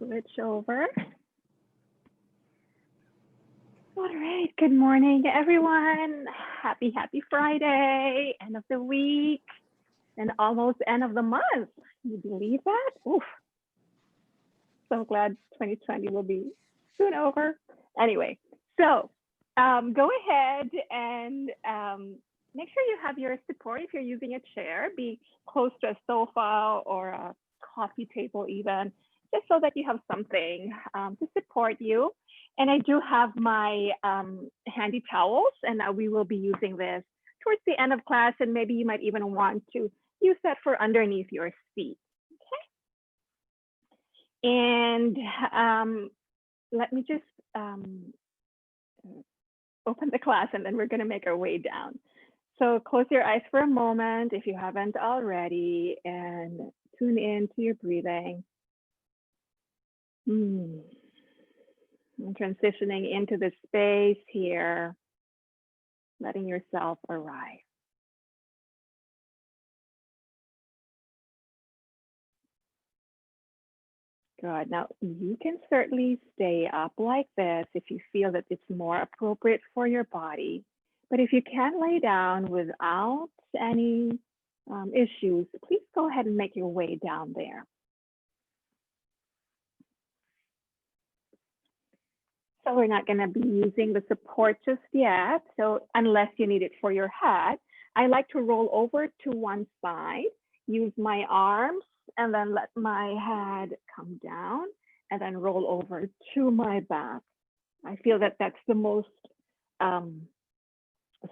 switch over. All right, good morning, everyone. Happy Friday, end of the week, and almost end of the month. Can you believe that? Oof. So glad 2020 will be soon over. Anyway, so go ahead and make sure you have your support. If you're using a chair, be close to a sofa or a coffee table even, just so that you have something to support you. And I do have my handy towels, and we will be using this towards the end of class, and maybe you might even want to use that for underneath your seat. Okay. And let me just open the class, and then we're going to make our way down. So close your eyes for a moment if you haven't already, and tune in to your breathing. I'm transitioning into the space here, letting yourself arrive. Good. Now, you can certainly stay up like this if you feel that it's more appropriate for your body. But if you can't lay down without any issues, please go ahead and make your way down there. So we're not going to be using the support just yet. So unless you need it for your head, I like to roll over to one side, use my arms, and then let my head come down and then roll over to my back. I feel that that's the most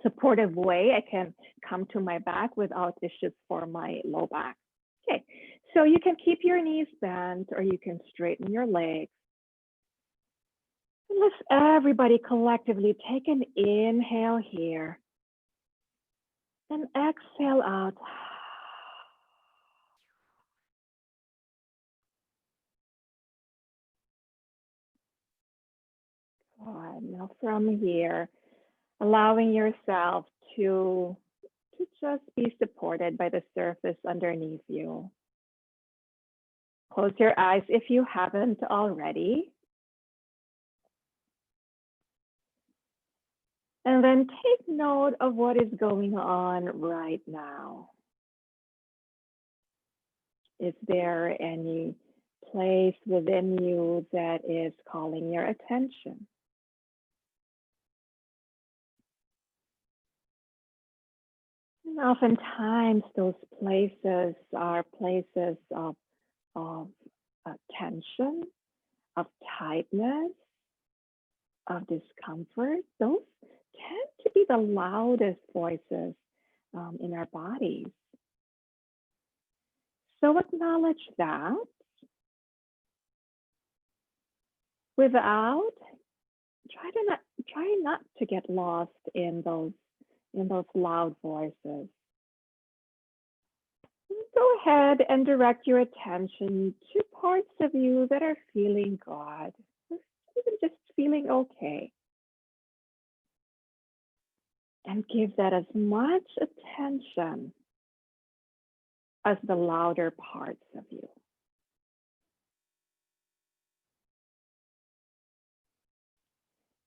supportive way I can come to my back without issues for my low back. Okay, so you can keep your knees bent or you can straighten your legs. Let's everybody collectively take an inhale here and exhale out. Good. Now from here, allowing yourself to just be supported by the surface underneath you. Close your eyes if you haven't already. And then take note of what is going on right now. Is there any place within you that is calling your attention? And oftentimes those places are places of tension, of tightness, of discomfort. Those tend to be the loudest voices in our bodies. So acknowledge that without try not to get lost in those loud voices. Go ahead and direct your attention to parts of you that are feeling good, even just feeling okay. And give that as much attention as the louder parts of you.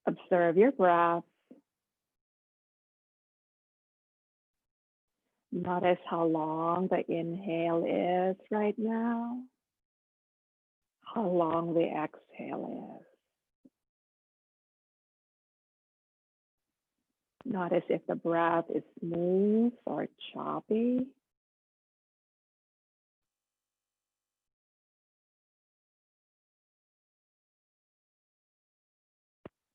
Observe your breath. Notice how long the inhale is right now, how long the exhale is. Notice if the breath is smooth or choppy.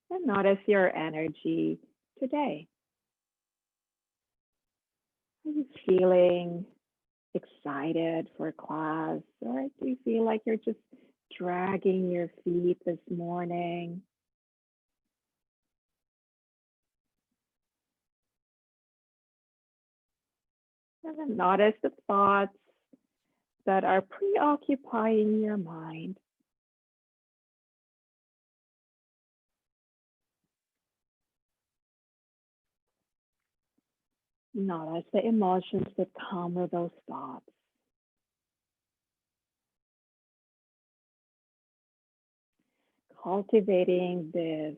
And notice your energy today. Are you feeling excited for class, or do you feel like you're just dragging your feet this morning? And then notice the thoughts that are preoccupying your mind. Notice the emotions that come with those thoughts. cultivating this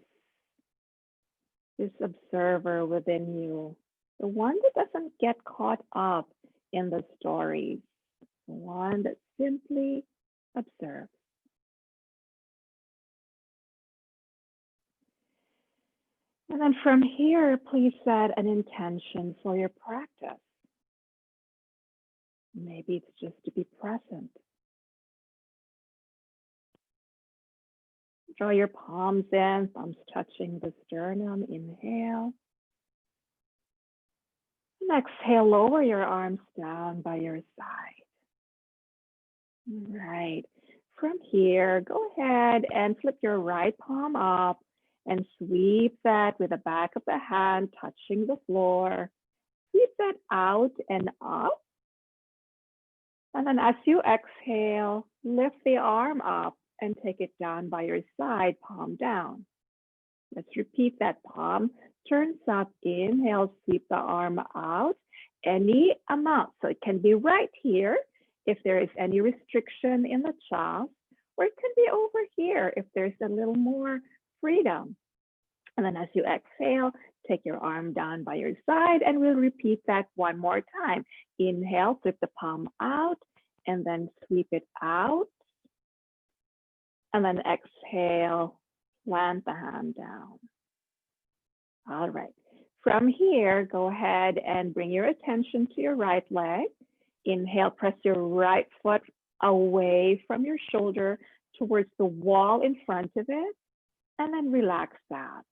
observer within you, the one that doesn't get caught up in the stories, the one that simply observes. And then from here, please set an intention for your practice. Maybe it's just to be present. Draw your palms in, thumbs touching the sternum. Inhale. And exhale, lower your arms down by your side. Right. From here, go ahead and flip your right palm up and sweep that with the back of the hand touching the floor. Sweep that out and up. And then as you exhale, lift the arm up and take it down by your side, palm down. Let's repeat that. Palm turns up. Inhale, sweep the arm out any amount. So it can be right here if there is any restriction in the chest, or it can be over here if there's a little more freedom. And then as you exhale, take your arm down by your side, and we'll repeat that one more time. Inhale, flip the palm out, and then sweep it out. And then exhale, plant the hand down. All right. From here, go ahead and bring your attention to your right leg. Inhale, press your right foot away from your shoulder towards the wall in front of it, and then relax that.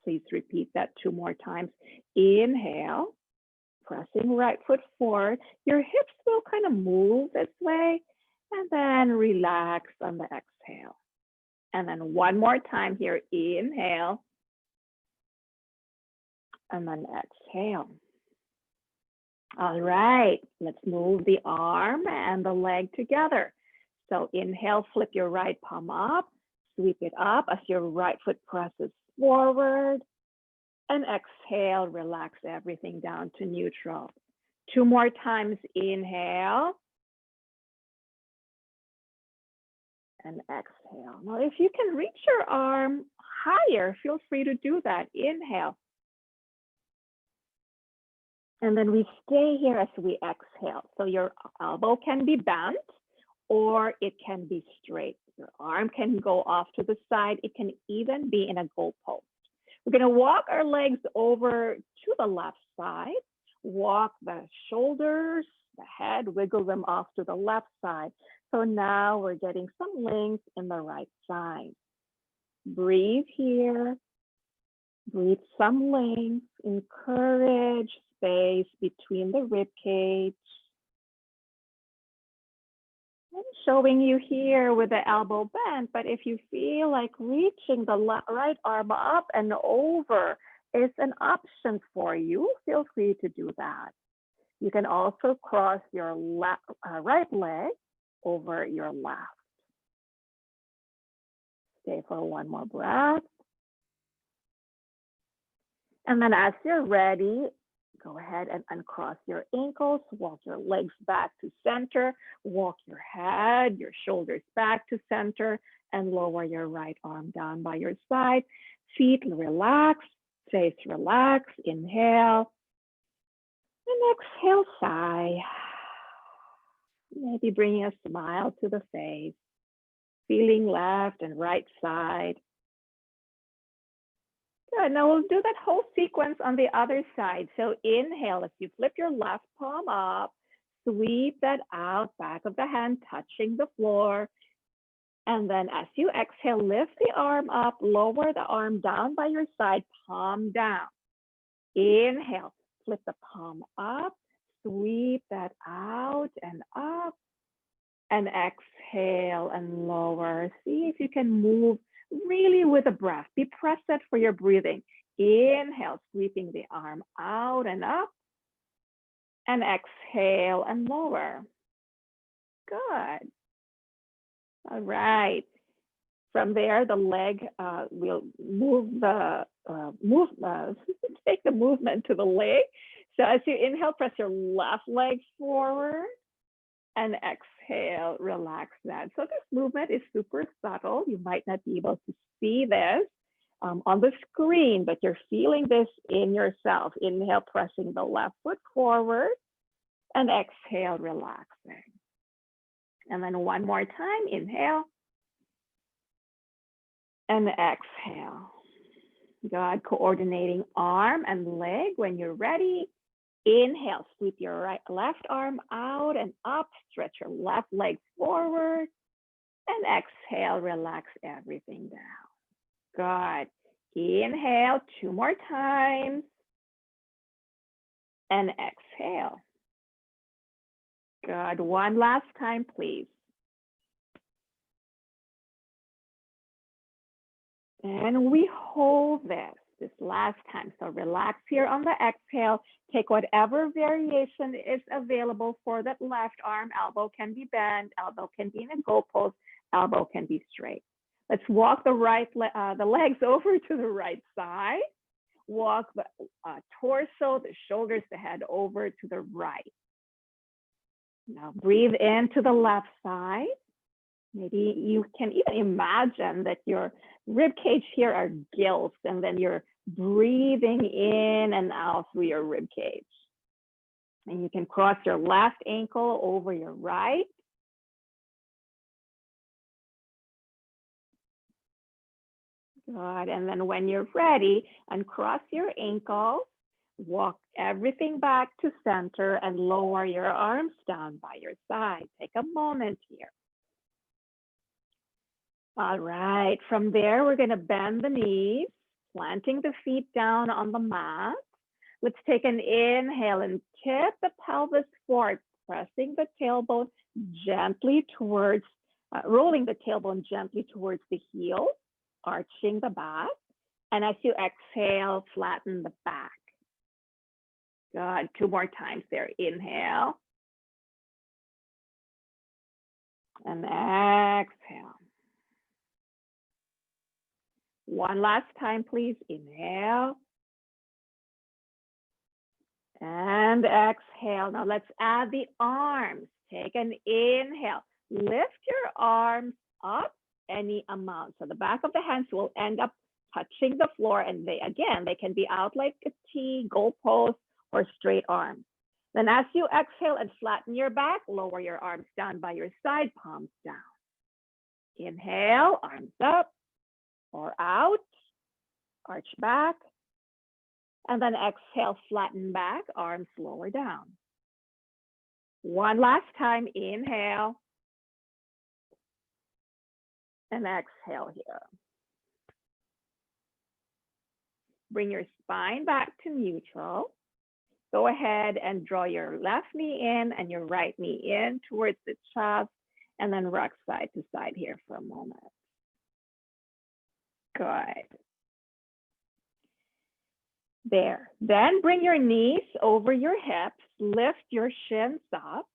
Please repeat that 2 more times. Inhale, pressing right foot forward. Your hips will kind of move this way, and then relax on the exhale. And then 1 more time here. Inhale, and then exhale. All right, let's move the arm and the leg together. So inhale, flip your right palm up, sweep it up as your right foot presses forward, and exhale, relax everything down to neutral. 2 more times. Inhale and exhale. Now, if you can reach your arm higher, feel free to do that. Inhale. And then we stay here as we exhale. So your elbow can be bent or it can be straight. Your arm can go off to the side. It can even be in a goalpost. We're going to walk our legs over to the left side. Walk the shoulders, the head, wiggle them off to the left side. So now we're getting some length in the right side. Breathe here. Breathe some length. Encourage space between the rib cage. I'm showing you here with the elbow bent, but if you feel like reaching the right arm up and over is an option for you, feel free to do that. You can also cross your right leg over your left. Stay for 1 more breath. And then as you're ready, go ahead and uncross your ankles, walk your legs back to center, walk your head, your shoulders back to center, and lower your right arm down by your side. Feet relax, face relax. Inhale, and exhale, sigh. Maybe bringing a smile to the face, feeling left and right side. Good. Now we'll do that whole sequence on the other side. So inhale, as you flip your left palm up, sweep that out, back of the hand touching the floor. And then as you exhale, lift the arm up, lower the arm down by your side, palm down. Inhale, flip the palm up, sweep that out and up, and exhale and lower. See if you can move really with a breath. Be present for your breathing. Inhale, sweeping the arm out and up, and exhale and lower. Good. All right. From there, the leg will take the movement to the leg. So as you inhale, press your left leg forward and exhale, relax that. So this movement is super subtle. You might not be able to see this on the screen, but you're feeling this in yourself. Inhale, pressing the left foot forward, and exhale, relaxing. And then one more time, inhale, and exhale. Good, coordinating arm and leg. When you're ready, inhale, sweep your left arm out and up, stretch your left leg forward, and exhale, relax everything down. Good. Inhale 2 more times, and exhale. Good. One last time, please. And we hold this last time. So relax here on the exhale. Take whatever variation is available for that left arm. Elbow can be bent, elbow can be in a goalpost, elbow can be straight. Let's walk the legs over to the right side. Walk the torso, the shoulders, the head over to the right. Now breathe into the left side. Maybe you can even imagine that your rib cage here are gills, and then you're breathing in and out through your rib cage. And you can cross your left ankle over your right. Good. And then when you're ready, uncross your ankle, walk everything back to center and lower your arms down by your side. Take a moment here. All right, from there, we're gonna bend the knees, planting the feet down on the mat. Let's take an inhale and tip the pelvis forward, pressing the tailbone gently towards, rolling the tailbone gently towards the heel, arching the back. And as you exhale, flatten the back. Good, 2 more times there. Inhale. And exhale. One last time, please. Inhale. And exhale. Now let's add the arms. Take an inhale. Lift your arms up any amount. So the back of the hands will end up touching the floor, and they can be out like a T, goalpost, or straight arms. Then as you exhale and flatten your back, lower your arms down by your side, palms down. Inhale, arms up or out, arch back. And then exhale, flatten back, arms lower down. One last time, inhale. And exhale here. Bring your spine back to neutral. Go ahead and draw your left knee in and your right knee in towards the chest, and then rock side to side here for a moment. Good. There. Then bring your knees over your hips, lift your shins up,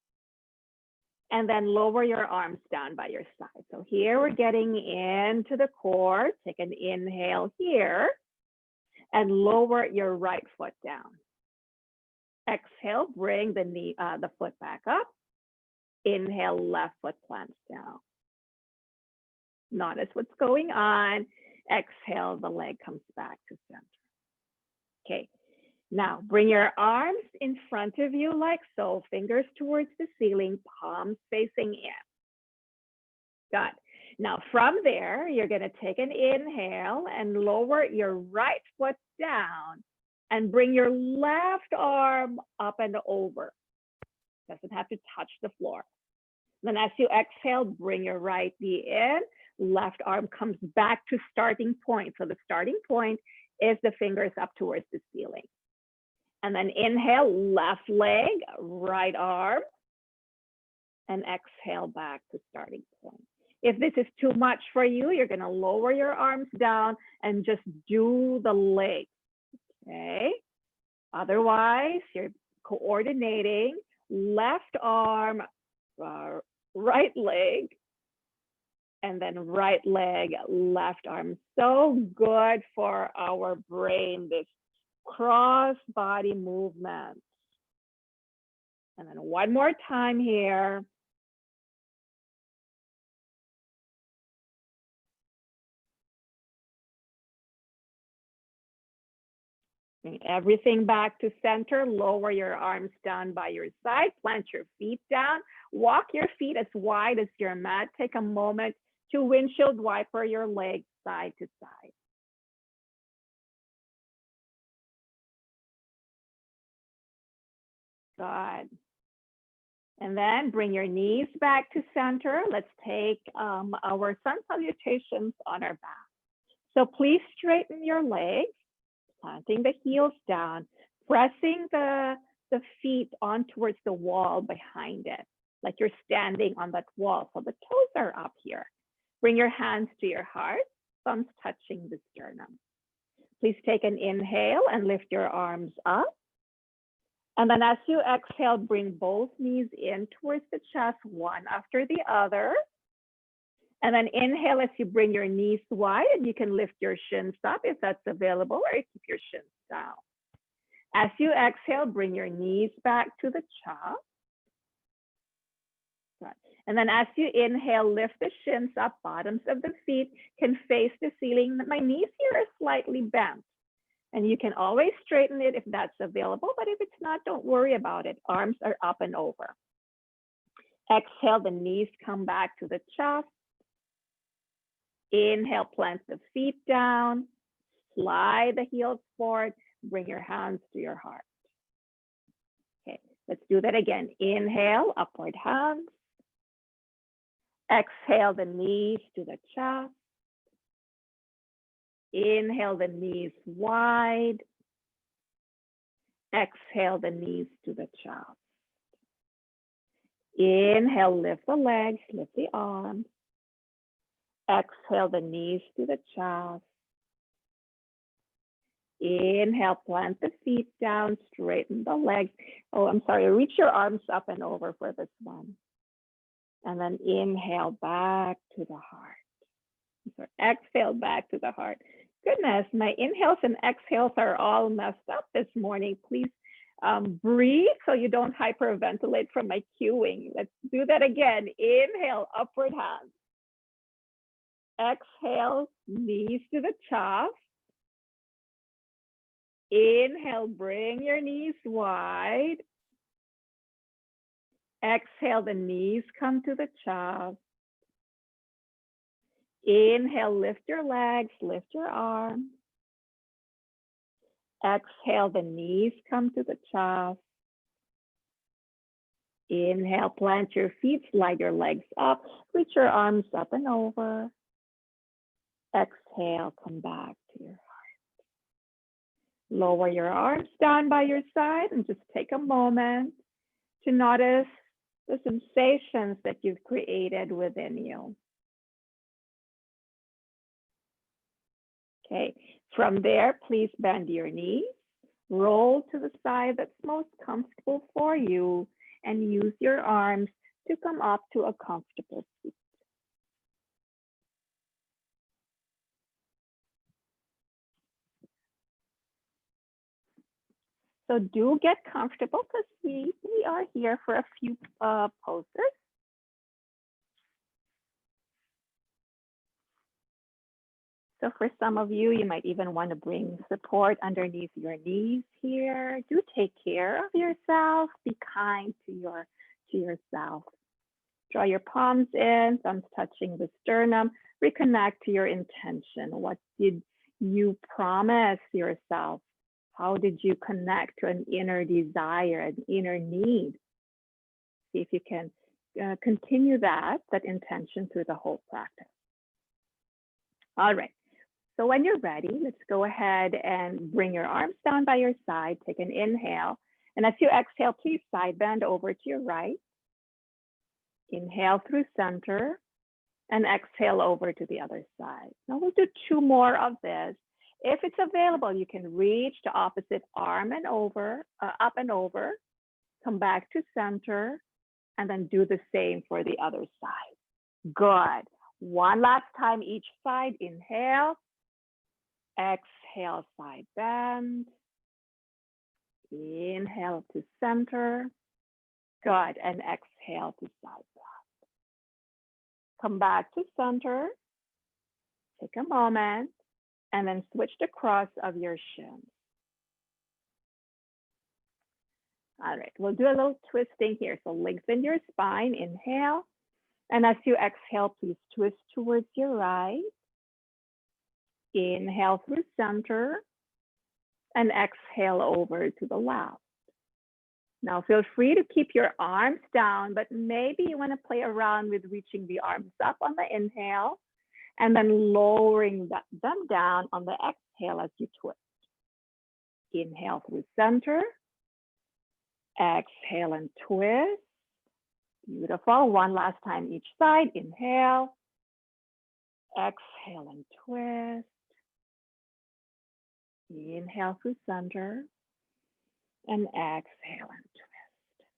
and then lower your arms down by your side. So here we're getting into the core. Take an inhale here and lower your right foot down. Exhale, bring the foot back up. Inhale, left foot plants down. Notice what's going on. Exhale, the leg comes back to center. Okay, now bring your arms in front of you like so, fingers towards the ceiling, palms facing in. Good. Now from there, you're gonna take an inhale and lower your right foot down and bring your left arm up and over. Doesn't have to touch the floor. Then as you exhale, bring your right knee in, left arm comes back to starting point. So the starting point is the fingers up towards the ceiling. And then inhale, left leg, right arm, and exhale back to starting point. If this is too much for you, you're gonna lower your arms down and just do the legs, okay? Otherwise, you're coordinating left arm, right leg, and then right leg, left arm. So good for our brain, this cross body movement. And then one more time here. Bring everything back to center. Lower your arms down by your side. Plant your feet down. Walk your feet as wide as your mat. Take a moment to windshield wiper your legs side to side. Good. And then bring your knees back to center. Let's take our sun salutations on our back. So please straighten your legs, planting the heels down, pressing the feet on towards the wall behind it, like you're standing on that wall. So the toes are up here. Bring your hands to your heart, thumbs touching the sternum. Please take an inhale and lift your arms up. And then as you exhale, bring both knees in towards the chest, one after the other. And then inhale as you bring your knees wide, and you can lift your shins up if that's available, or keep your shins down. As you exhale, bring your knees back to the chest. Good. And then as you inhale, lift the shins up, bottoms of the feet can face the ceiling. My knees here are slightly bent. And you can always straighten it if that's available, but if it's not, don't worry about it. Arms are up and over. Exhale, the knees come back to the chest. Inhale, plant the feet down, slide the heels forward, bring your hands to your heart. Okay, let's do that again. Inhale, upward hands. Exhale, the knees to the chest. Inhale, the knees wide. Exhale, the knees to the chest. Inhale, lift the legs, lift the arms. Exhale, the knees to the chest. Inhale, plant the feet down, straighten the legs. Oh, I'm sorry, reach your arms up and over for this one. And then inhale back to the heart. So exhale back to the heart. Goodness, my inhales and exhales are all messed up this morning. Please breathe so you don't hyperventilate from my cueing. Let's do that again. Inhale, upward hands. Exhale, knees to the chest. Inhale, bring your knees wide. Exhale, the knees come to the chest. Inhale, lift your legs, lift your arms. Exhale, the knees come to the chest. Inhale, plant your feet, slide your legs up, reach your arms up and over. Exhale, come back to your heart. Lower your arms down by your side and just take a moment to notice the sensations that you've created within you. Okay, from there, please bend your knees, roll to the side that's most comfortable for you, and use your arms to come up to a comfortable seat. So do get comfortable because we are here for a few poses. So for some of you, you might even want to bring support underneath your knees here. Do take care of yourself. Be kind to yourself. Draw your palms in, thumbs touching the sternum. Reconnect to your intention. What did you promise yourself? How did you connect to an inner desire, an inner need? See if you can continue that intention through the whole practice. All right. So when you're ready, let's go ahead and bring your arms down by your side. Take an inhale. And as you exhale, please side bend over to your right. Inhale through center and exhale over to the other side. Now we'll do two more of this. If it's available, you can reach to opposite arm and over, up and over, come back to center, and then do the same for the other side. Good. One last time each side. Inhale. Exhale, side bend. Inhale to center. Good. And exhale to side bend. Come back to center. Take a moment. And then switch the cross of your shins. All right, we'll do a little twisting here. So lengthen your spine, inhale. And as you exhale, please twist towards your right. Inhale through center and exhale over to the left. Now feel free to keep your arms down, but maybe you want to play around with reaching the arms up on the inhale and then lowering them down on the exhale as you twist. Inhale through center, exhale and twist. Beautiful. One last time each side. Inhale, exhale and twist. Inhale through center and exhale and twist.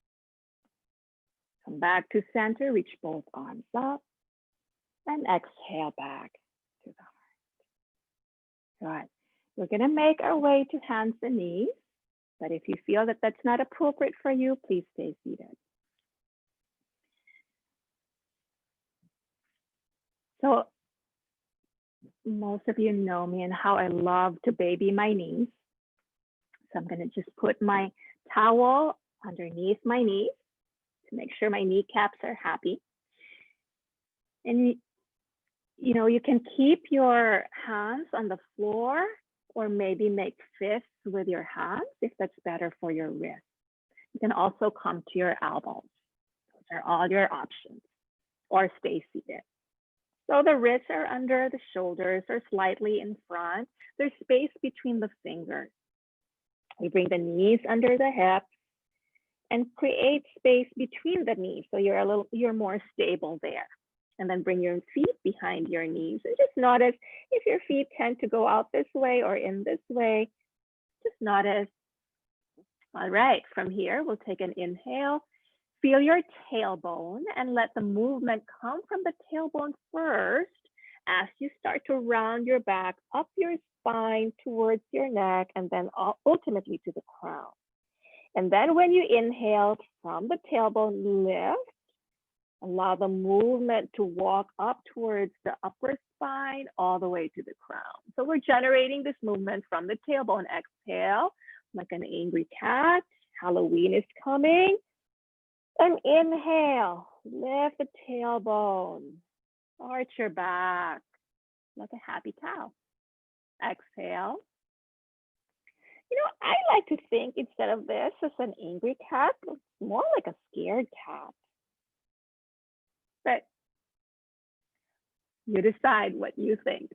Come back to center, reach both arms up and exhale back to the heart. Good. We're going to make our way to hands and knees, but if you feel that that's not appropriate for you, please stay seated. So most of you know me and how I love to baby my knees. So I'm going to just put my towel underneath my knees to make sure my kneecaps are happy. And you know, you can keep your hands on the floor or maybe make fists with your hands if that's better for your wrist. You can also come to your elbows. Those are all your options, or stay seated. So the wrists are under the shoulders or slightly in front. There's space between the fingers. We bring the knees under the hips and create space between the knees so you're more stable there. And then bring your feet behind your knees and just notice if your feet tend to go out this way or in this way. Just notice. All right, from here we'll take an inhale. Feel your tailbone and let the movement come from the tailbone first as you start to round your back up your spine towards your neck and then ultimately to the crown. And then when you inhale from the tailbone, lift, allow the movement to walk up towards the upper spine all the way to the crown. So we're generating this movement from the tailbone. Exhale, like an angry cat. Halloween is coming. And inhale, lift the tailbone, arch your back like a happy cow. Exhale. You know, I like to think instead of this as an angry cat, it's more like a scared cat. But you decide what you think.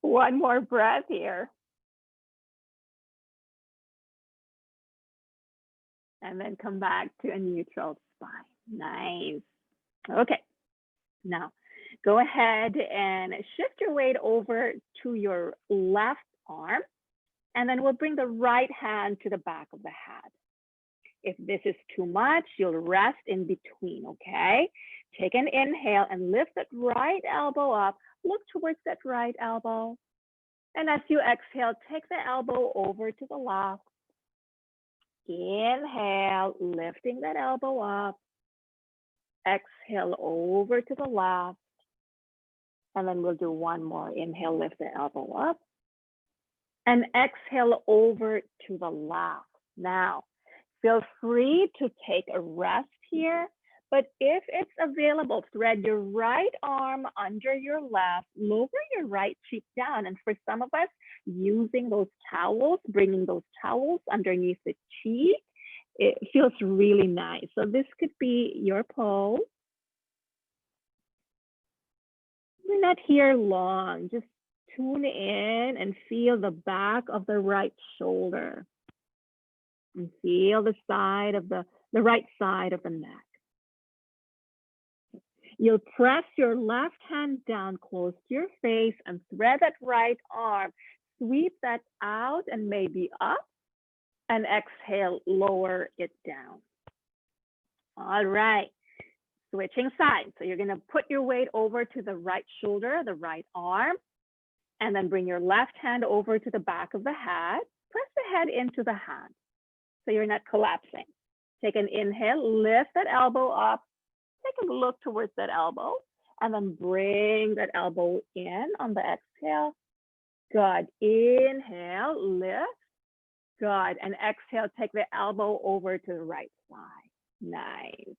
One more breath here. And then come back to a neutral spine. Nice. Okay. Now, go ahead and shift your weight over to your left arm. And then we'll bring the right hand to the back of the head. If this is too much, you'll rest in between, okay? Take an inhale and lift that right elbow up. Look towards that right elbow. And as you exhale, take the elbow over to the left. Inhale, lifting that elbow up. Exhale over to the left. And then we'll do one more. Inhale, lift the elbow up. And exhale over to the left. Now, feel free to take a rest here, but if it's available, thread your right arm under your left, lower your right cheek down. And for some of us, using those towels, bringing those towels underneath the cheek, it feels really nice. So this could be your pose. We're not here long, just tune in and feel the back of the right shoulder. And feel the side of the right side of the neck. You'll press your left hand down close to your face and thread that right arm. Sweep that out and maybe up. And exhale, lower it down. All right. Switching sides. So you're going to put your weight over to the right shoulder, the right arm. And then bring your left hand over to the back of the head. Press the head into the hand so you're not collapsing. Take an inhale, lift that elbow up. Take a look towards that elbow. And then bring that elbow in on the exhale. Good. Inhale, lift. Good. And exhale, take the elbow over to the right side. Nice.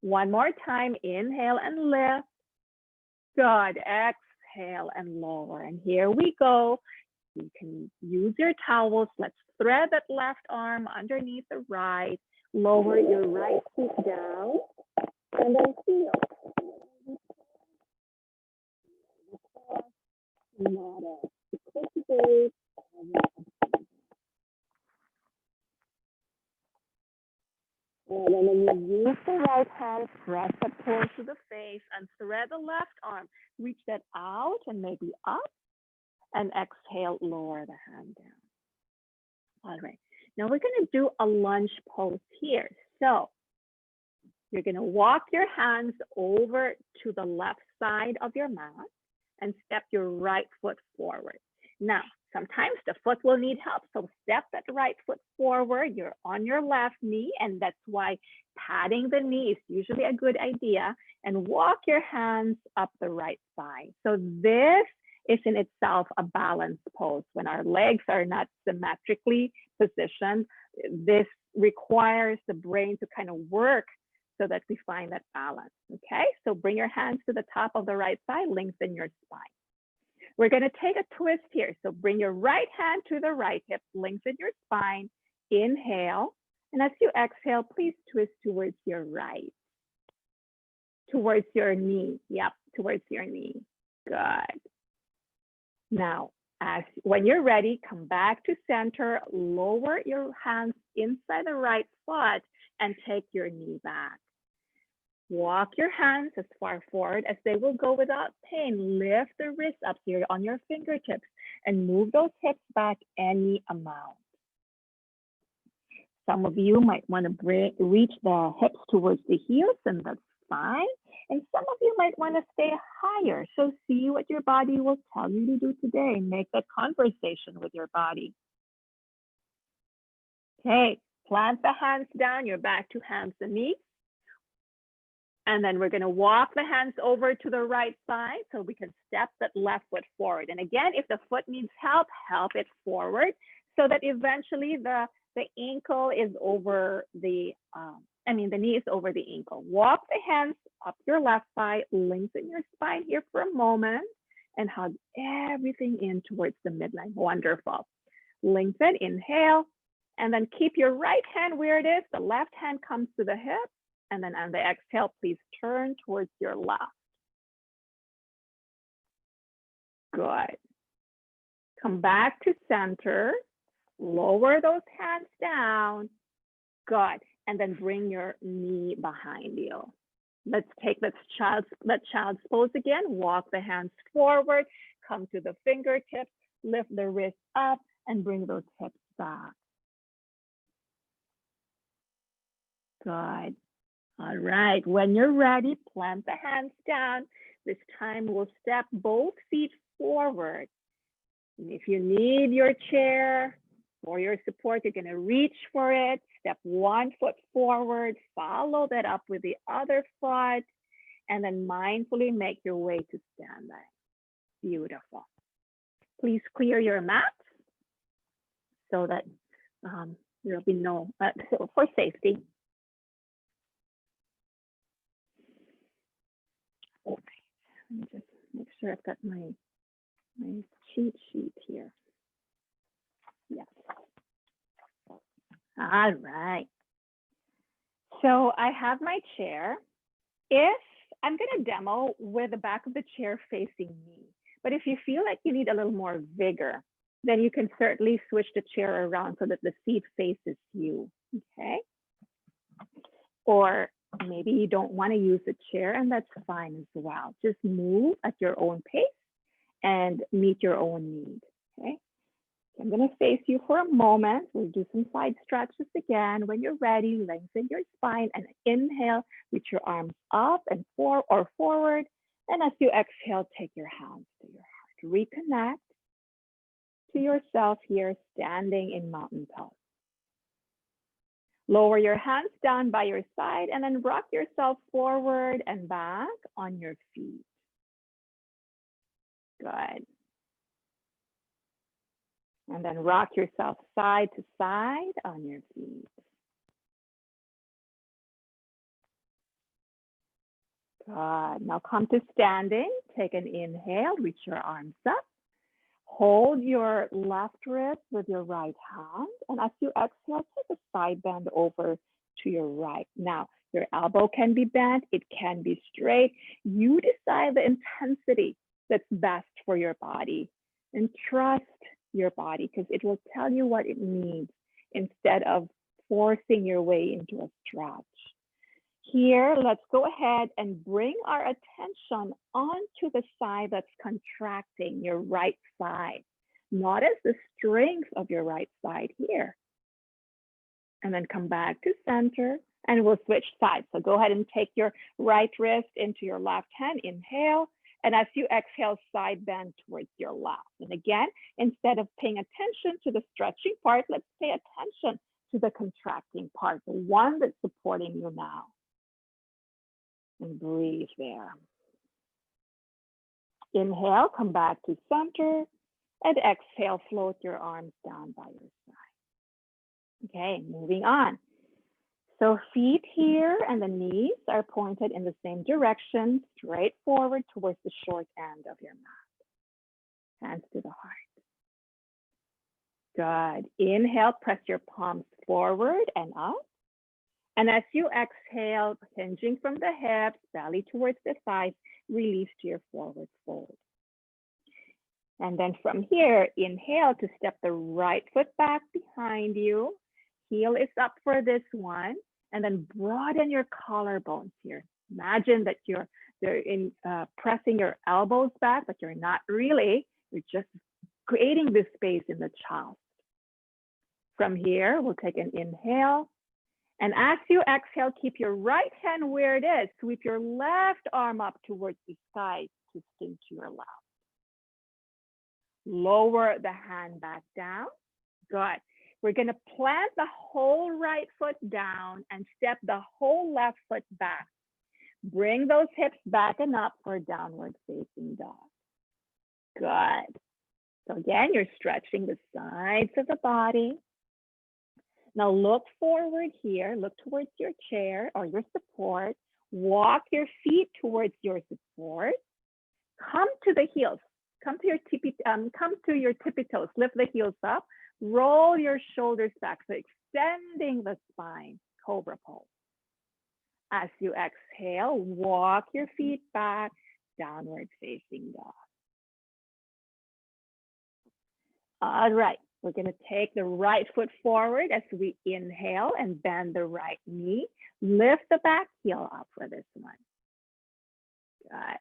One more time. Inhale and lift. Good. Exhale and lower. And here we go. You can use your towels. Let's thread that left arm underneath the right. Lower your right foot down. And then feel. Not a cultivate. And then when you use the right hand, press the toes to the face and thread the left arm. Reach that out and maybe up. And exhale, lower the hand down. All right. Now we're going to do a lunge pose here. So you're going to walk your hands over to the left side of your mat and step your right foot forward. Now, sometimes the foot will need help. So step that right foot forward. You're on your left knee, and that's why patting the knee is usually a good idea. And walk your hands up the right side. So this is in itself a balanced pose. When our legs are not symmetrically positioned, this requires the brain to kind of work so that we find that balance, okay? So bring your hands to the top of the right side, lengthen your spine. We're gonna take a twist here. So bring your right hand to the right hip, lengthen your spine, inhale. And as you exhale, please twist towards your right, towards your knee. Yep, towards your knee, good. Now, when you're ready, come back to center, lower your hands inside the right foot and take your knee back. Walk your hands as far forward as they will go without pain. Lift the wrists up here on your fingertips and move those hips back any amount. Some of you might want to reach the hips towards the heels, and that's fine. And some of you might want to stay higher. So see what your body will tell you to do today. Make that conversation with your body. Okay, plant the hands down. You're back to hands and knees. And then we're going to walk the hands over to the right side so we can step that left foot forward. And again, if the foot needs help, help it forward so that eventually the ankle is over the, the knee is over the ankle. Walk the hands up your left side, lengthen your spine here for a moment and hug everything in towards the midline. Wonderful. Lengthen, inhale, and then keep your right hand where it is. The left hand comes to the hip. And then on the exhale, please turn towards your left. Good. Come back to center. Lower those hands down. Good. And then bring your knee behind you. Let's take that child's pose again. Walk the hands forward. Come to the fingertips. Lift the wrists up and bring those hips back. Good. All right, when you're ready, plant the hands down. This time we'll step both feet forward. And if you need your chair or your support, you're gonna reach for it. Step one foot forward, follow that up with the other foot, and then mindfully make your way to stand there. Beautiful. Please clear your mat so that there'll be no, for safety. Let me just make sure I've got my cheat sheet here. Yes. All right. So I have my chair. If I'm going to demo with the back of the chair facing me, but if you feel like you need a little more vigor, then you can certainly switch the chair around so that the seat faces you. Okay. Or maybe you don't want to use the chair, and that's fine as well. Just move at your own pace and meet your own need, okay? I'm going to face you for a moment. We'll do some side stretches again. When you're ready, lengthen your spine and inhale, reach your arms up and forward. And as you exhale, take your hands to your heart. Reconnect to yourself here, standing in mountain pose. Lower your hands down by your side and then rock yourself forward and back on your feet. Good. And then rock yourself side to side on your feet. Good. Now come to standing. Take an inhale, reach your arms up. Hold your left wrist with your right hand. And as you exhale, take a side bend over to your right. Now, your elbow can be bent, it can be straight. You decide the intensity that's best for your body. And trust your body because it will tell you what it needs instead of forcing your way into a stretch. Here, let's go ahead and bring our attention onto the side that's contracting, your right side. Notice the strength of your right side here. And then come back to center and we'll switch sides. So go ahead and take your right wrist into your left hand, inhale. And as you exhale, side bend towards your left. And again, instead of paying attention to the stretching part, let's pay attention to the contracting part, the one that's supporting you now. And breathe there. Inhale, come back to center, and exhale, float your arms down by your side. Okay, moving on. So feet here and the knees are pointed in the same direction, straight forward towards the short end of your mat. Hands to the heart. Good. Inhale, press your palms forward and up. And as you exhale, hinging from the hips, belly towards the thighs, release to your forward fold. And then from here, inhale to step the right foot back behind you. Heel is up for this one. And then broaden your collarbones here. Imagine that you're pressing your elbows back, but you're not really. You're just creating this space in the chest. From here, we'll take an inhale. And as you exhale, keep your right hand where it is. Sweep your left arm up towards the sky, twisting to your left. Lower the hand back down. Good. We're going to plant the whole right foot down and step the whole left foot back. Bring those hips back and up for downward facing dog. Good. So again, you're stretching the sides of the body. Now look forward here, look towards your chair or your support. Walk your feet towards your support. Come to the heels. Come to your tippy toes. Lift the heels up. Roll your shoulders back, so extending the spine, cobra pose. As you exhale, walk your feet back, downward facing dog. All right, we're gonna take the right foot forward as we inhale and bend the right knee. Lift the back heel up for this one. Good.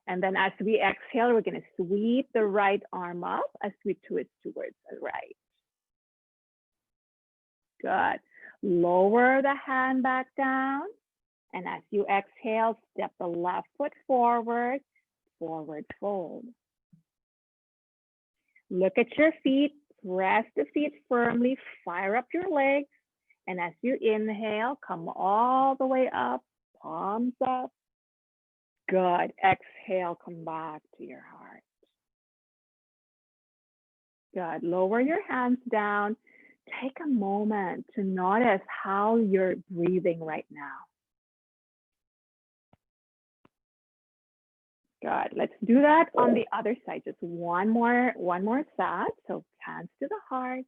And then as we exhale, we're gonna sweep the right arm up as we twist towards the right. Good. Lower the hand back down. And as you exhale, step the left foot forward, forward fold. Look at your feet, press the feet firmly, fire up your legs. And as you inhale, come all the way up, palms up. Good. Exhale, come back to your heart. Good. Lower your hands down. Take a moment to notice how you're breathing right now. Good. Let's do that on the other side. Just one more set. So hands to the heart.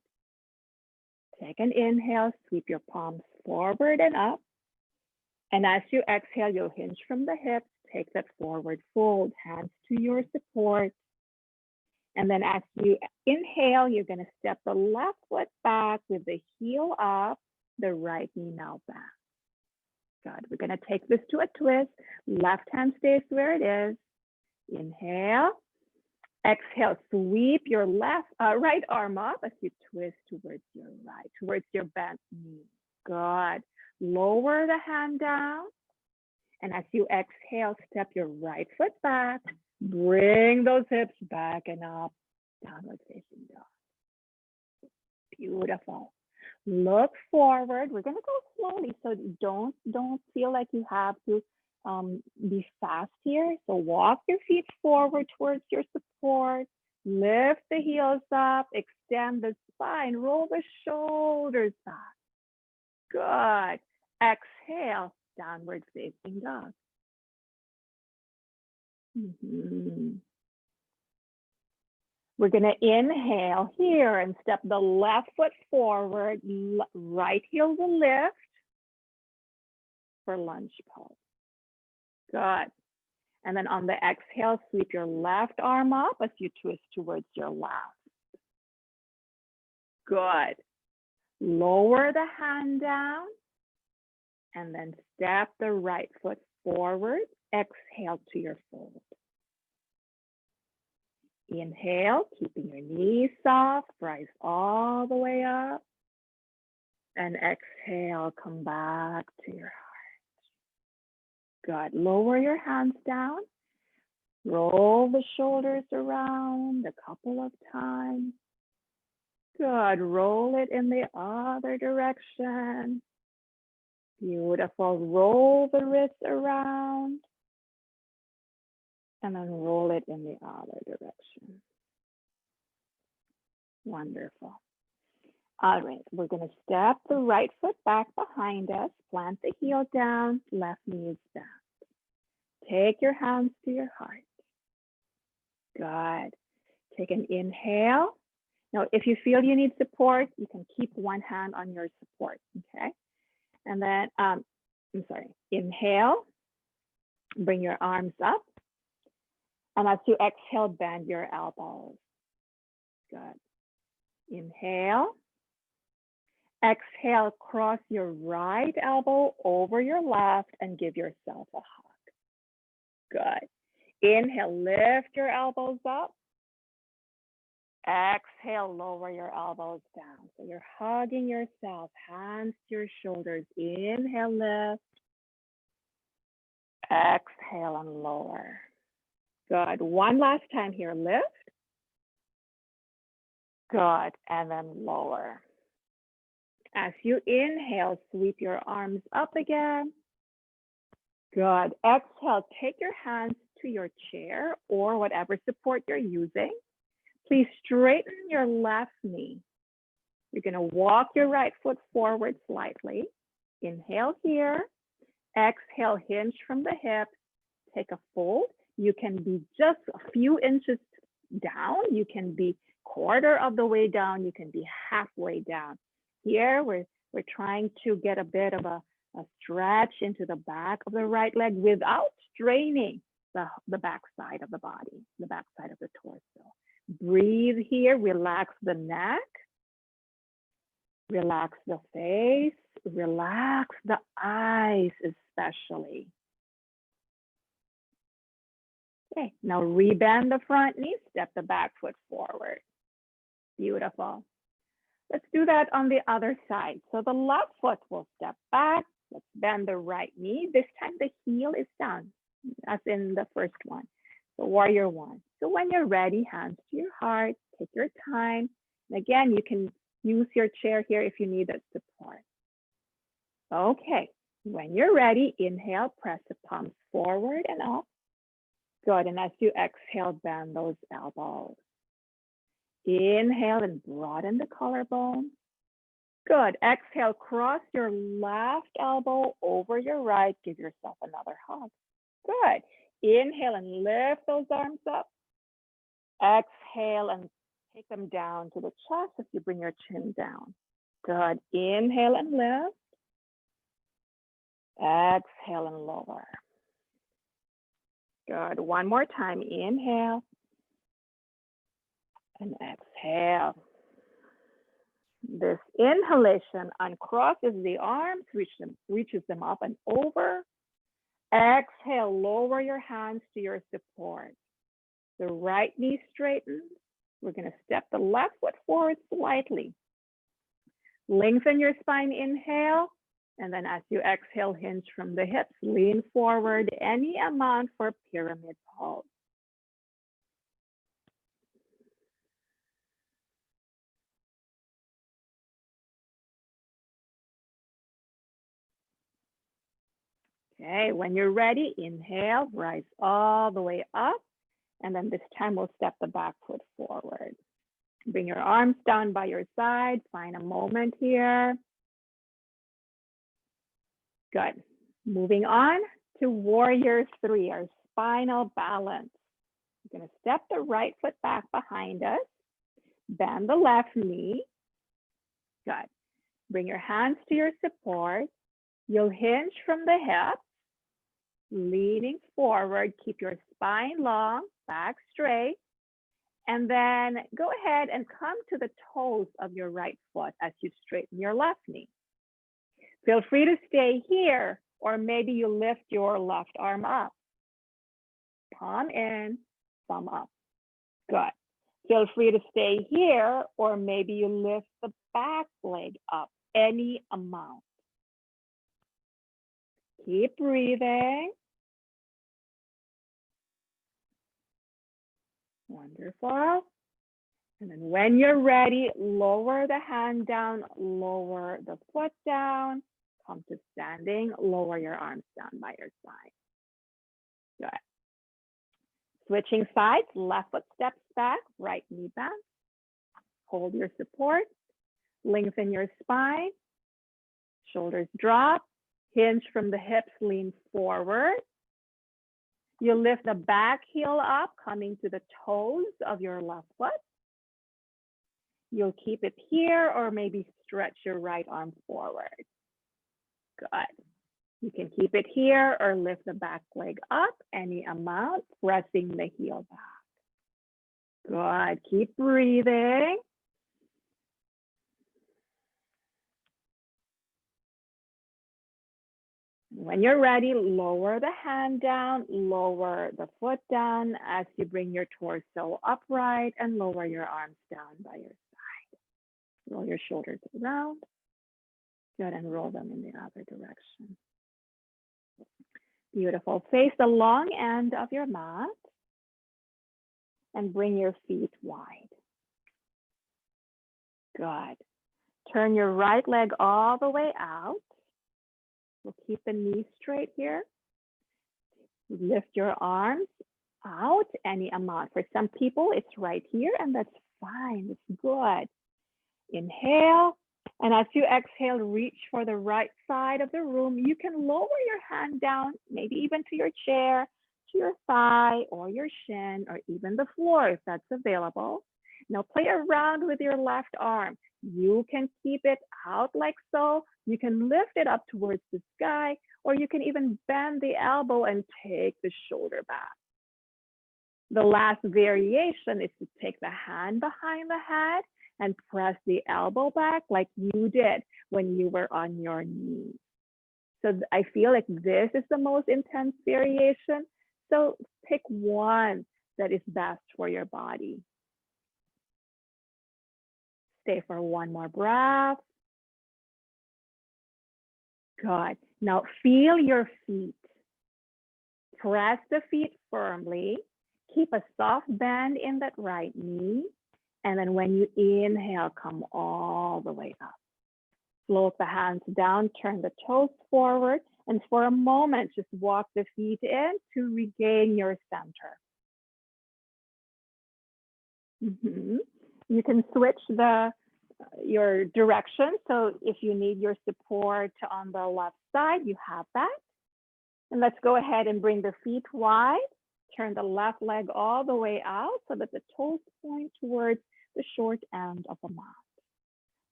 Take an inhale, sweep your palms forward and up. And as you exhale, you'll hinge from the hips. Take that forward fold, hands to your support. And then as you inhale, you're going to step the left foot back with the heel up, the right knee now back. Good. We're going to take this to a twist. Left hand stays where it is. Inhale. Exhale. Sweep your right arm up as you twist towards your right, towards your bent knee. Good. Lower the hand down. And as you exhale, step your right foot back. Bring those hips back and up, downward facing dog. Beautiful. Look forward. We're going to go slowly, so don't feel like you have to be fast here. So walk your feet forward towards your support. Lift the heels up, extend the spine, roll the shoulders back. Good. Exhale, downward facing dog. We're going to inhale here and step the left foot forward, right heel to lift for lunge pose. Good. And then on the exhale, sweep your left arm up as you twist towards your left. Good. Lower the hand down and then step the right foot forward. Exhale to your fold. Inhale, keeping your knees soft, rise all the way up. And exhale, come back to your heart. Good. Lower your hands down. Roll the shoulders around a couple of times. Good. Roll it in the other direction. Beautiful. Roll the wrists around. And then roll it in the other direction. Wonderful. All right, we're going to step the right foot back behind us, plant the heel down, left knee is back. Take your hands to your heart. Good. Take an inhale. Now, if you feel you need support, you can keep one hand on your support, okay? And then, inhale, bring your arms up. And as you exhale, bend your elbows. Good. Inhale. Exhale, cross your right elbow over your left and give yourself a hug. Good. Inhale, lift your elbows up. Exhale, lower your elbows down. So you're hugging yourself, hands to your shoulders. Inhale, lift. Exhale and lower. Good. One last time here, lift. Good, and then lower. As you inhale, sweep your arms up again. Good. Exhale, take your hands to your chair or whatever support you're using. Please straighten your left knee. You're going to walk your right foot forward slightly. Inhale here. Exhale, hinge from the hips. Take a fold. You can be just a few inches down. You can be quarter of the way down. You can be halfway down. Here, we're trying to get a bit of a stretch into the back of the right leg without straining the back side of the body, the back side of the torso. Breathe here, relax the neck, relax the face, relax the eyes especially. Okay, now rebend the front knee, step the back foot forward. Beautiful. Let's do that on the other side. So the left foot will step back. Let's bend the right knee. This time the heel is down, as in the first one. So warrior one. So when you're ready, hands to your heart, take your time. And again, you can use your chair here if you need that support. Okay, when you're ready, inhale, press the palms forward and up. Good, and as you exhale, bend those elbows. Inhale and broaden the collarbone. Good. Exhale, cross your left elbow over your right. Give yourself another hug. Good. Inhale and lift those arms up. Exhale and take them down to the chest as you bring your chin down. Good. Inhale and lift. Exhale and lower. Good. One more time. Inhale. And exhale. This inhalation uncrosses the arms, reaches them up and over. Exhale, lower your hands to your support. The right knee straightens. We're going to step the left foot forward slightly. Lengthen your spine, inhale. And then as you exhale, hinge from the hips, lean forward any amount for pyramid pose. Okay, when you're ready, inhale, rise all the way up. And then this time we'll step the back foot forward. Bring your arms down by your side. Find a moment here. Good. Moving on to warrior three, our spinal balance. You're going to step the right foot back behind us. Bend the left knee. Good. Bring your hands to your support. You'll hinge from the hips, leaning forward. Keep your spine long, back straight. And then go ahead and come to the toes of your right foot as you straighten your left knee. Feel free to stay here, or maybe you lift your left arm up. Palm in, thumb up. Good. Feel free to stay here, or maybe you lift the back leg up, any amount. Keep breathing. Wonderful. And then when you're ready, lower the hand down, lower the foot down, come to standing, lower your arms down by your side. Good. Switching sides, left foot steps back, right knee back. Hold your support, lengthen your spine, shoulders drop, hinge from the hips, lean forward. You lift the back heel up, coming to the toes of your left foot. You'll keep it here, or maybe stretch your right arm forward. Good. You can keep it here or lift the back leg up, any amount, pressing the heel back. Good. Keep breathing. When you're ready, lower the hand down, lower the foot down as you bring your torso upright, and lower your arms down by your side. Roll your shoulders around. Good, and roll them in the other direction. Beautiful. Face the long end of your mat and bring your feet wide. Good. Turn your right leg all the way out. We'll keep the knees straight here. Lift your arms out any amount. For some people, it's right here, and that's fine. It's good. Inhale, and as you exhale, reach for the right side of the room. You can lower your hand down, maybe even to your chair, to your thigh, or your shin, or even the floor if that's available. Now play around with your left arm. You can keep it out like so. You can lift it up towards the sky, or you can even bend the elbow and take the shoulder back. The last variation is to take the hand behind the head and press the elbow back like you did when you were on your knees. So I feel like this is the most intense variation. So pick one that is best for your body. Stay for one more breath. Good. Now feel your feet. Press the feet firmly. Keep a soft bend in that right knee. And then when you inhale, come all the way up. Float the hands down, turn the toes forward. And for a moment, just walk the feet in to regain your center. You can switch your direction. So if you need your support on the left side, you have that. And let's go ahead and bring the feet wide. Turn the left leg all the way out so that the toes point towards the short end of the mat.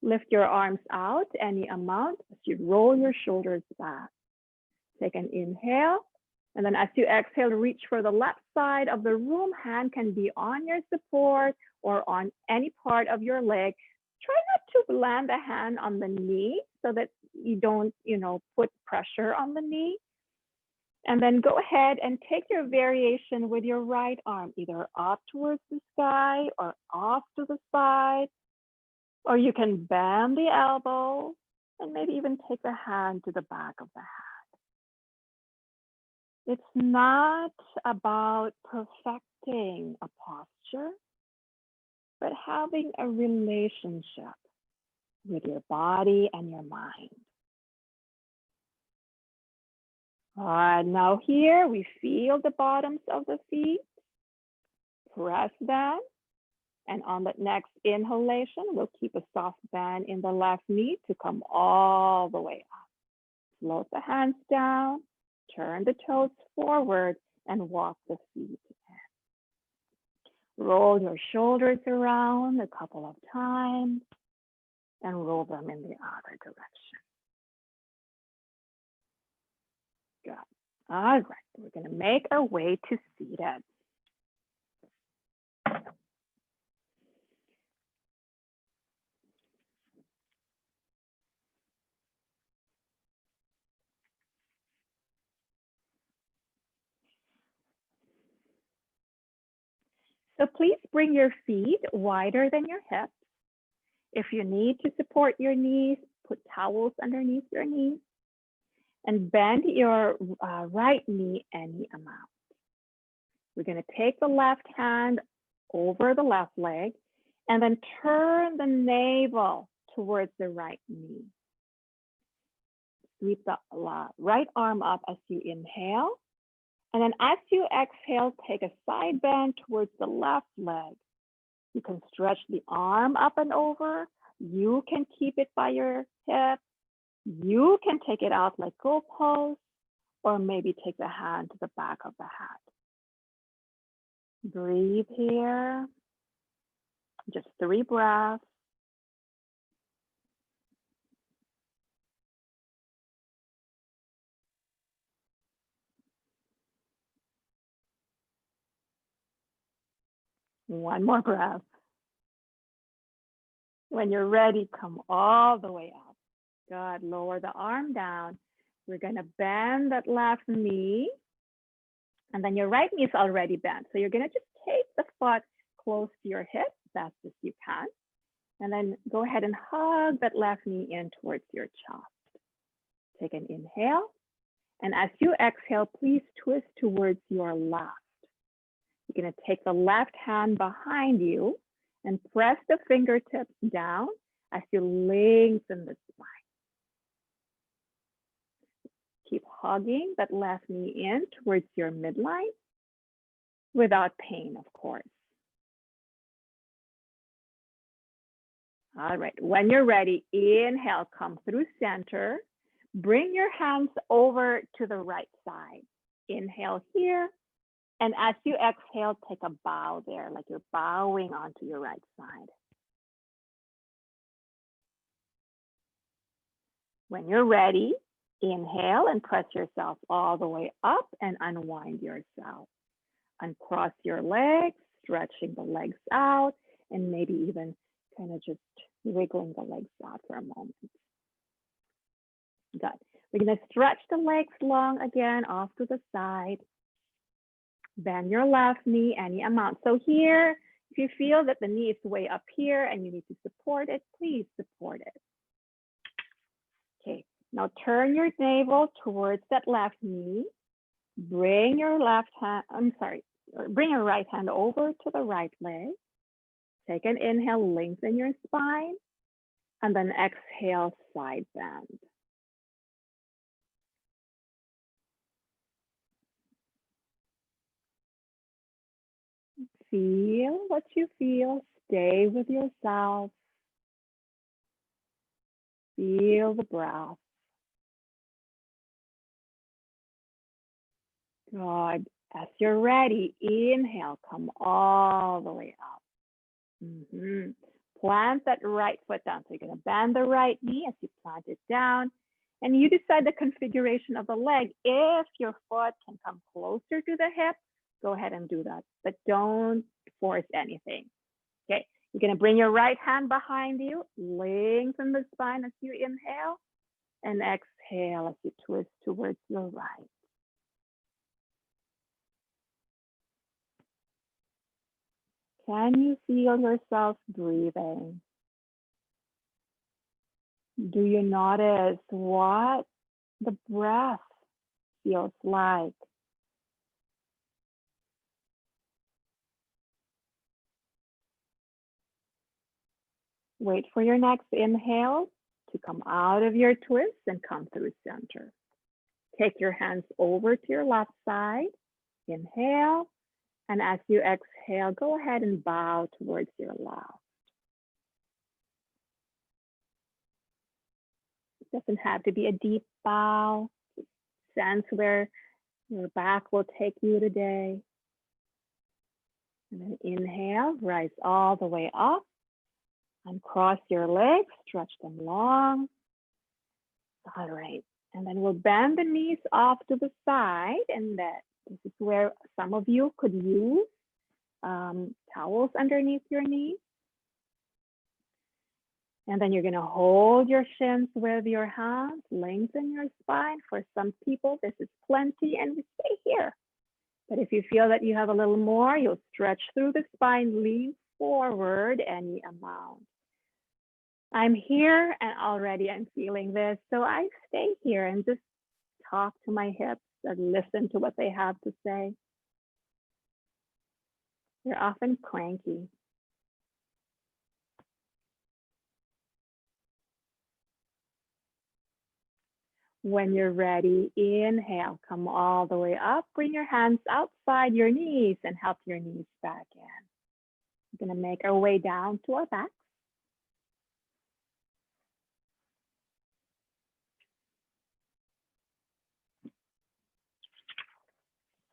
Lift your arms out any amount as you roll your shoulders back. Take an inhale. And then as you exhale, reach for the left side of the room. Hand can be on your support or on any part of your leg. Try not to land the hand on the knee so that you don't, put pressure on the knee. And then go ahead and take your variation with your right arm, either up towards the sky or off to the side. Or you can bend the elbow and maybe even take the hand to the back of the head. It's not about perfecting a posture, but having a relationship with your body and your mind. All right, now here we feel the bottoms of the feet. press bend. And on the next inhalation, we'll keep a soft bend in the left knee to come all the way up. Float the hands down, turn the toes forward, and walk the feet in. Roll your shoulders around a couple of times and roll them in the other direction. Good. All right, we're going to make our way to seated. So please bring your feet wider than your hips. If you need to support your knees, put towels underneath your knees and bend your right knee any amount. We're going to take the left hand over the left leg and then turn the navel towards the right knee. Sweep the right arm up as you inhale. And then as you exhale, take a side bend towards the left leg. You can stretch the arm up and over. You can keep it by your hip. You can take it out like goal pose, or maybe take the hand to the back of the head. Breathe here. Just 3 breaths. One more breath. When you're ready, come all the way up. Good. Lower the arm down. We're going to bend that left knee. And then your right knee is already bent. So you're going to just take the foot close to your hip, best as you can. And then go ahead and hug that left knee in towards your chest. Take an inhale. And as you exhale, please twist towards your left. You're going to take the left hand behind you and press the fingertips down as you lengthen the spine. Keep hugging that left knee in towards your midline without pain, of course. All right, when you're ready, inhale, come through center. Bring your hands over to the right side. Inhale here. And as you exhale, take a bow there, like you're bowing onto your right side. When you're ready, inhale and press yourself all the way up and unwind yourself. Uncross your legs, stretching the legs out, and maybe even kind of just wiggling the legs out for a moment. Good. We're going to stretch the legs long again off to the side. Bend your left knee any amount. So here, if you feel that the knee is way up here and you need to support it, please support it. Okay, now turn your navel towards that left knee. Bring your bring your right hand over to the right leg. Take an inhale, lengthen your spine, and then exhale, side bend. Feel what you feel. Stay with yourself. Feel the breath. Good. As you're ready, inhale, come all the way up. Plant that right foot down. So you're going to bend the right knee as you plant it down. And you decide the configuration of the leg. If your foot can come closer to the hip, go ahead and do that. But don't force anything. Okay. You're going to bring your right hand behind you. Lengthen the spine as you inhale. And exhale as you twist towards your right. Can you feel yourself breathing? Do you notice what the breath feels like? Wait for your next inhale to come out of your twist and come through center. Take your hands over to your left side. Inhale And as you exhale, go ahead and bow towards your left. It doesn't have to be a deep bow. Sense where your back will take you today. And then inhale, rise all the way up. Uncross your legs, stretch them long. All right. And then we'll bend the knees off to the side. And this is where some of you could use towels underneath your knees. And then you're going to hold your shins with your hands, lengthen your spine. For some people, this is plenty, and we stay here. But if you feel that you have a little more, you'll stretch through the spine, lean forward any amount. I'm here and already I'm feeling this. So I stay here and just talk to my hips and listen to what they have to say. They're often cranky. When you're ready, inhale, come all the way up. Bring your hands outside your knees and help your knees back in. We're going to make our way down to our backs.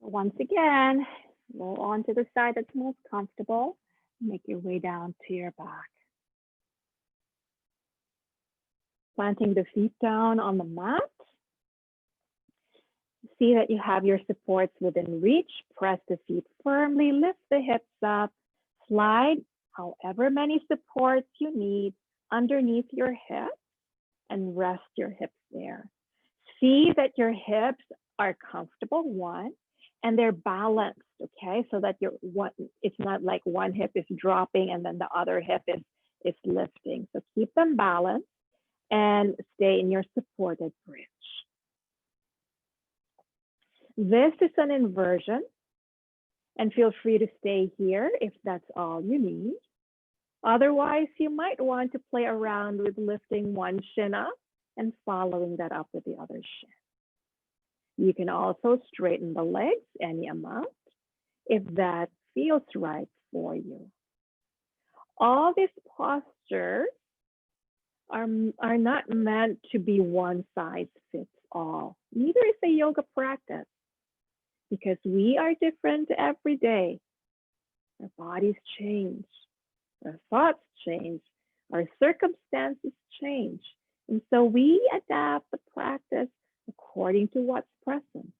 Once again, roll onto the side that's most comfortable. Make your way down to your back. Planting the feet down on the mat. See that you have your supports within reach. Press the feet firmly, lift the hips up, slide however many supports you need underneath your hips and rest your hips there. See that your hips are comfortable, one, and they're balanced, okay? So that it's not like one hip is dropping and then the other hip is lifting. So keep them balanced and stay in your supported bridge. This is an inversion, and feel free to stay here if that's all you need. Otherwise, you might want to play around with lifting one shin up and following that up with the other shin. You can also straighten the legs any amount if that feels right for you. All these postures are not meant to be one size fits all. Neither is a yoga practice, because we are different every day. Our bodies change, our thoughts change, our circumstances change. And so we adapt the practice according to what's present.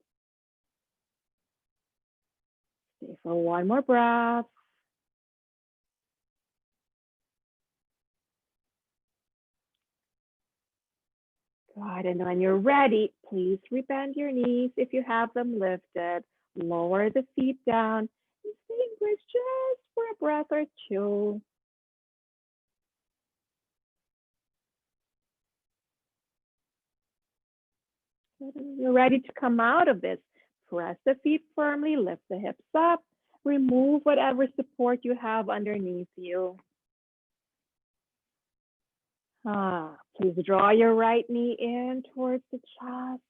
Stay for one more breath. Good, and when you're ready, please rebend your knees if you have them lifted. Lower the feet down and stay in bridge just for a breath or two. When you're ready to come out of this, press the feet firmly, lift the hips up, remove whatever support you have underneath you. Please draw your right knee in towards the chest.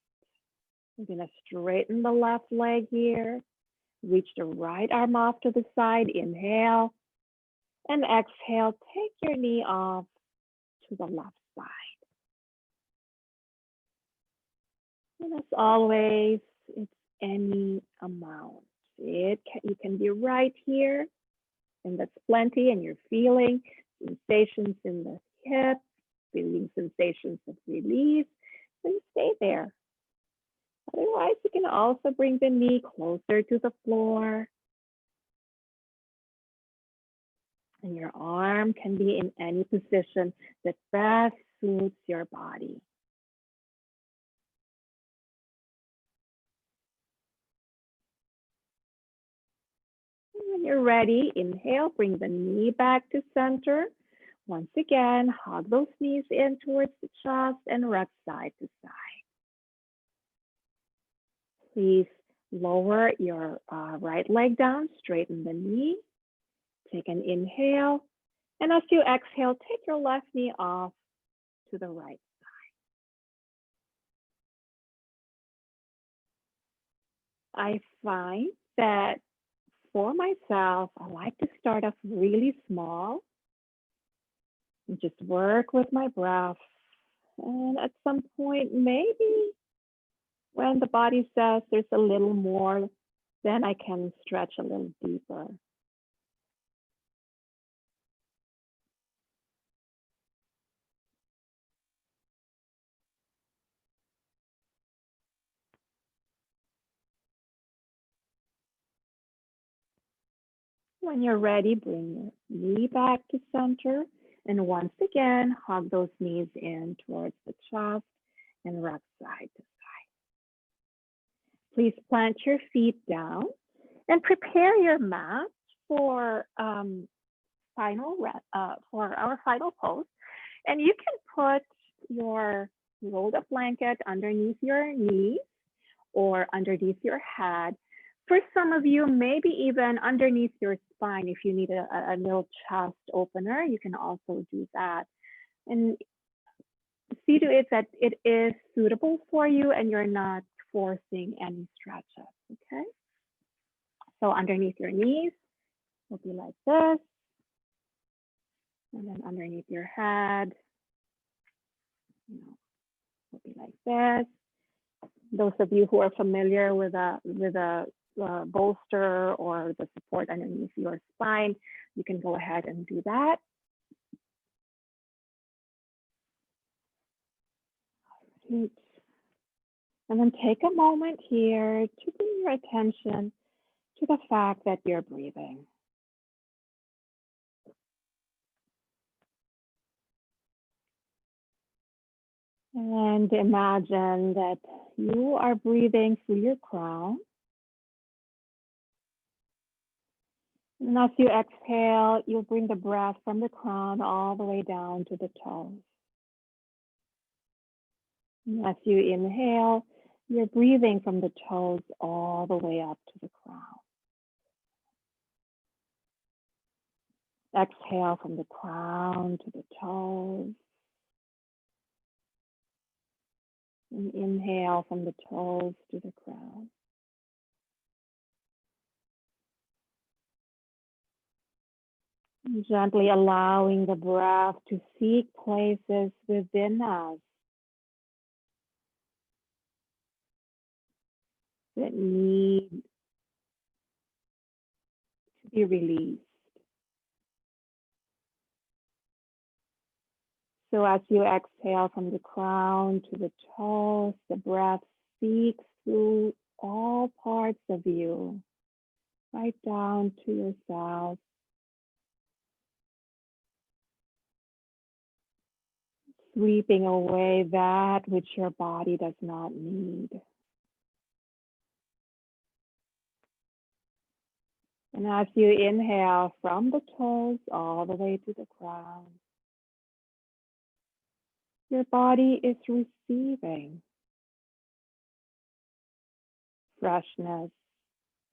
We're going to straighten the left leg here. Reach the right arm off to the side. Inhale. And exhale. Take your knee off to the left side. And as always, it's any amount. You can be right here. And that's plenty. And you're feeling sensations in the hips, feeling sensations of release. So you stay there. Otherwise, you can also bring the knee closer to the floor. And your arm can be in any position that best suits your body. And when you're ready, inhale, bring the knee back to center. Once again, hug those knees in towards the chest and rock side to side. Please lower your right leg down, straighten the knee. Take an inhale. And as you exhale, take your left knee off to the right side. I find that for myself, I like to start off really small and just work with my breath. And at some point, maybe when the body says there's a little more, then I can stretch a little deeper. When you're ready, bring your knee back to center. And once again, hug those knees in towards the chest and rock side to side. Please plant your feet down and prepare your mat for our final pose. And you can put your rolled up blanket underneath your knees or underneath your head. For some of you, maybe even underneath your spine. If you need a little chest opener, you can also do that. And see to it that it is suitable for you and you're not forcing any stretches, okay? So underneath your knees will be like this. And then underneath your head, will be like this. Those of you who are familiar with a bolster or the support underneath your spine, you can go ahead and do that. Right. And then take a moment here to bring your attention to the fact that you're breathing. And imagine that you are breathing through your crown. And as you exhale, you'll bring the breath from the crown all the way down to the toes. And as you inhale, you're breathing from the toes all the way up to the crown. Exhale from the crown to the toes. And inhale from the toes to the crown. And gently allowing the breath to seek places within us that need to be released. So as you exhale from the crown to the toes, the breath seeks through all parts of you, right down to yourself. Sweeping away that which your body does not need. And as you inhale from the toes all the way to the crown, your body is receiving freshness,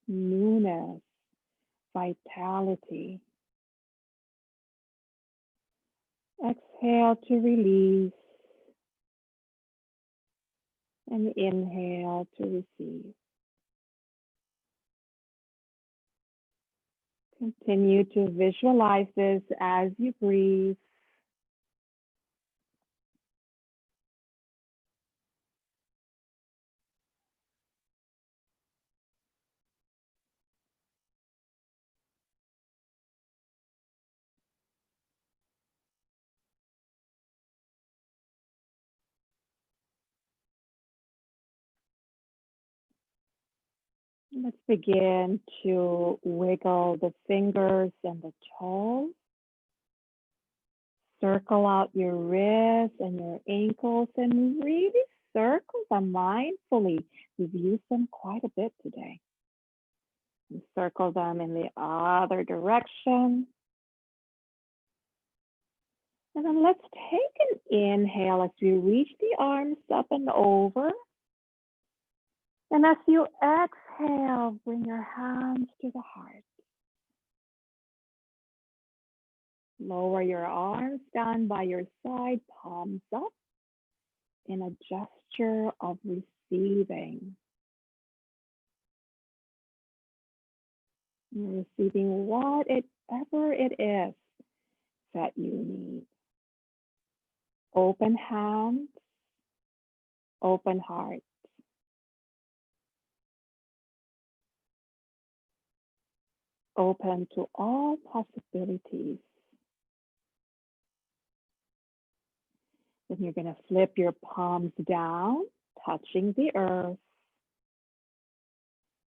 newness, vitality. Exhale to release and inhale to receive. Continue to visualize this as you breathe. Let's begin to wiggle the fingers and the toes. Circle out your wrists and your ankles and really circle them mindfully. We've used them quite a bit today. And circle them in the other direction. And then let's take an inhale as we reach the arms up and over. And as you exhale, bring your hands to the heart. Lower your arms down by your side, palms up, in a gesture of receiving. and receiving whatever it is that you need. Open hands, open heart. Open to all possibilities. Then you're going to flip your palms down, touching the earth,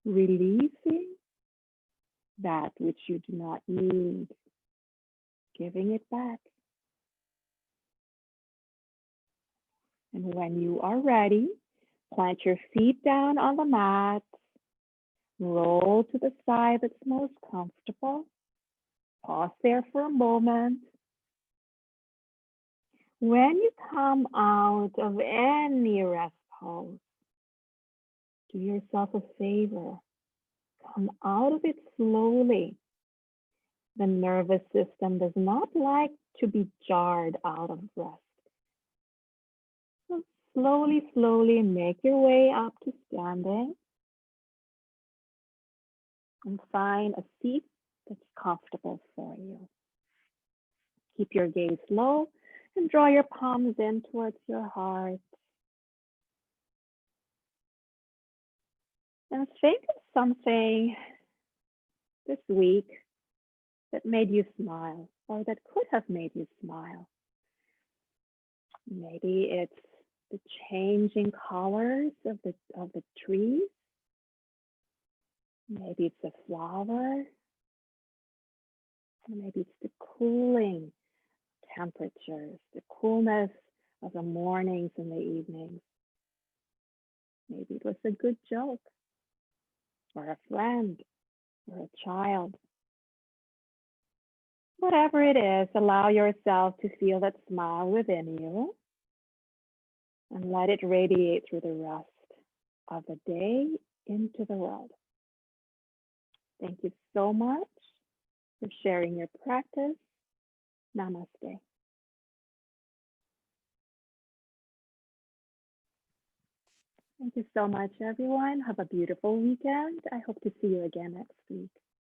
releasing that which you do not need, giving it back. And when you are ready, plant your feet down on the mat, roll to the side that's most comfortable. Pause there for a moment. When you come out of any rest pose, do yourself a favor. Come out of it slowly. The nervous system does not like to be jarred out of rest. So slowly make your way up to standing and find a seat that's comfortable for you. Keep your gaze low and draw your palms in towards your heart. And think of something this week that made you smile or that could have made you smile. Maybe it's the changing colors of the trees. Maybe it's a flower. Maybe it's the cooling temperatures, the coolness of the mornings and the evenings. Maybe it was a good joke, or a friend, or a child. Whatever it is, allow yourself to feel that smile within you and let it radiate through the rest of the day into the world. Thank you so much for sharing your practice. Namaste. Thank you so much, everyone. Have a beautiful weekend. I hope to see you again next week.